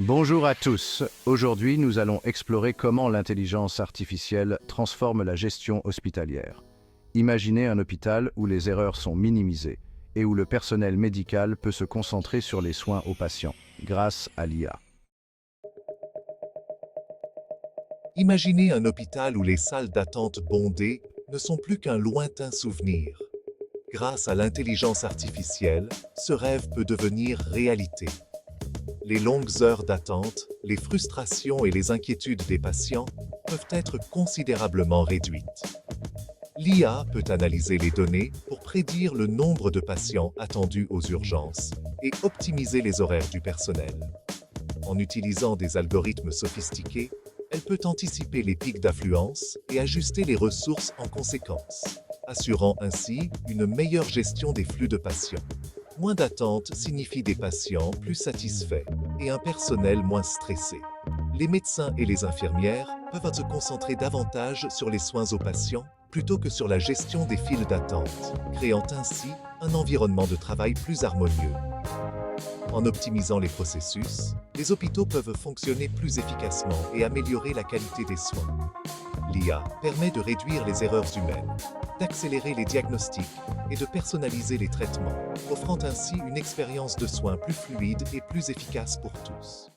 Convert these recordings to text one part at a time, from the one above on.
Bonjour à tous. Aujourd'hui, nous allons explorer comment l'intelligence artificielle transforme la gestion hospitalière. Imaginez un hôpital où les erreurs sont minimisées et où le personnel médical peut se concentrer sur les soins aux patients grâce à l'IA. Imaginez un hôpital où les salles d'attente bondées ne sont plus qu'un lointain souvenir. Grâce à l'intelligence artificielle, ce rêve peut devenir réalité. Les longues heures d'attente, les frustrations et les inquiétudes des patients peuvent être considérablement réduites. L'IA peut analyser les données pour prédire le nombre de patients attendus aux urgences et optimiser les horaires du personnel. En utilisant des algorithmes sophistiqués, elle peut anticiper les pics d'affluence et ajuster les ressources en conséquence, assurant ainsi une meilleure gestion des flux de patients. Moins d'attente signifie des patients plus satisfaits et un personnel moins stressé. Les médecins et les infirmières peuvent se concentrer davantage sur les soins aux patients plutôt que sur la gestion des files d'attente, créant ainsi un environnement de travail plus harmonieux. En optimisant les processus, les hôpitaux peuvent fonctionner plus efficacement et améliorer la qualité des soins. L'IA permet de réduire les erreurs humaines, d'accélérer les diagnostics et de personnaliser les traitements, offrant ainsi une expérience de soins plus fluide et plus efficace pour tous.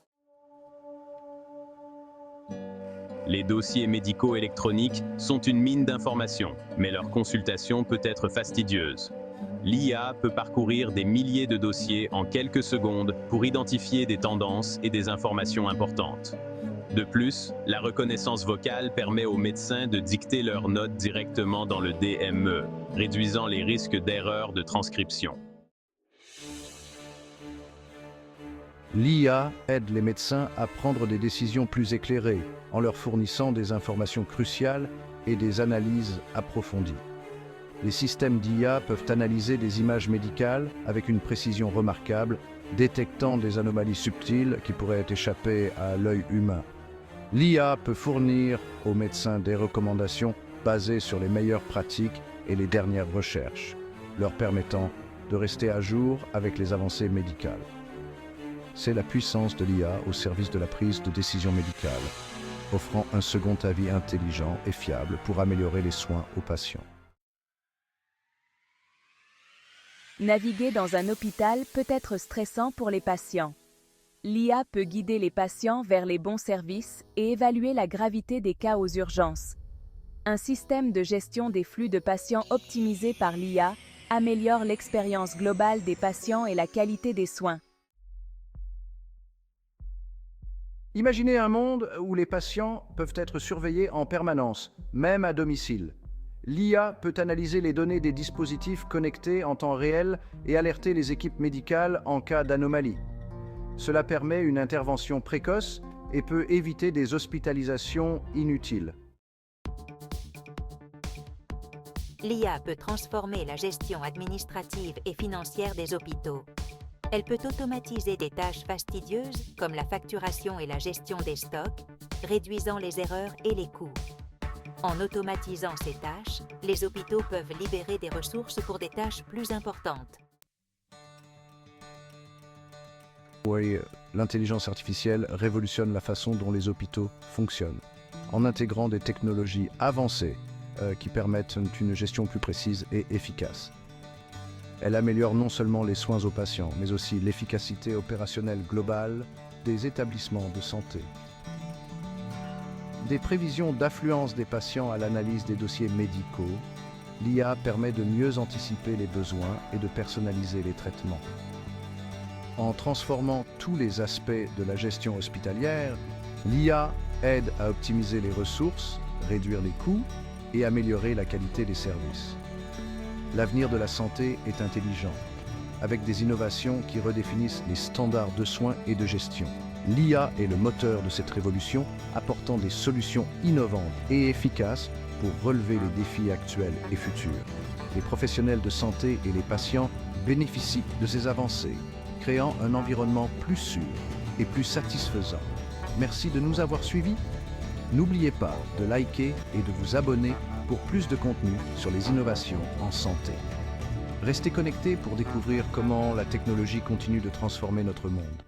Les dossiers médicaux électroniques sont une mine d'informations, mais leur consultation peut être fastidieuse. L'IA peut parcourir des milliers de dossiers en quelques secondes pour identifier des tendances et des informations importantes. De plus, la reconnaissance vocale permet aux médecins de dicter leurs notes directement dans le DME, réduisant les risques d'erreurs de transcription. L'IA aide les médecins à prendre des décisions plus éclairées en leur fournissant des informations cruciales et des analyses approfondies. Les systèmes d'IA peuvent analyser des images médicales avec une précision remarquable, détectant des anomalies subtiles qui pourraient échapper à l'œil humain. L'IA peut fournir aux médecins des recommandations basées sur les meilleures pratiques et les dernières recherches, leur permettant de rester à jour avec les avancées médicales. C'est la puissance de l'IA au service de la prise de décision médicale, offrant un second avis intelligent et fiable pour améliorer les soins aux patients. Naviguer dans un hôpital peut être stressant pour les patients. L'IA peut guider les patients vers les bons services et évaluer la gravité des cas aux urgences. Un système de gestion des flux de patients optimisé par l'IA améliore l'expérience globale des patients et la qualité des soins. Imaginez un monde où les patients peuvent être surveillés en permanence, même à domicile. L'IA peut analyser les données des dispositifs connectés en temps réel et alerter les équipes médicales en cas d'anomalie. Cela permet une intervention précoce et peut éviter des hospitalisations inutiles. L'IA peut transformer la gestion administrative et financière des hôpitaux. Elle peut automatiser des tâches fastidieuses comme la facturation et la gestion des stocks, réduisant les erreurs et les coûts. En automatisant ces tâches, les hôpitaux peuvent libérer des ressources pour des tâches plus importantes. Oui, l'intelligence artificielle révolutionne la façon dont les hôpitaux fonctionnent, en intégrant des technologies avancées qui permettent une gestion plus précise et efficace. Elle améliore non seulement les soins aux patients, mais aussi l'efficacité opérationnelle globale des établissements de santé. Des prévisions d'affluence des patients à l'analyse des dossiers médicaux, l'IA permet de mieux anticiper les besoins et de personnaliser les traitements. En transformant tous les aspects de la gestion hospitalière, l'IA aide à optimiser les ressources, réduire les coûts et améliorer la qualité des services. L'avenir de la santé est intelligent, avec des innovations qui redéfinissent les standards de soins et de gestion. L'IA est le moteur de cette révolution, apportant des solutions innovantes et efficaces pour relever les défis actuels et futurs. Les professionnels de santé et les patients bénéficient de ces avancées, créant un environnement plus sûr et plus satisfaisant. Merci de nous avoir suivis. N'oubliez pas de liker et de vous abonner pour plus de contenu sur les innovations en santé. Restez connectés pour découvrir comment la technologie continue de transformer notre monde.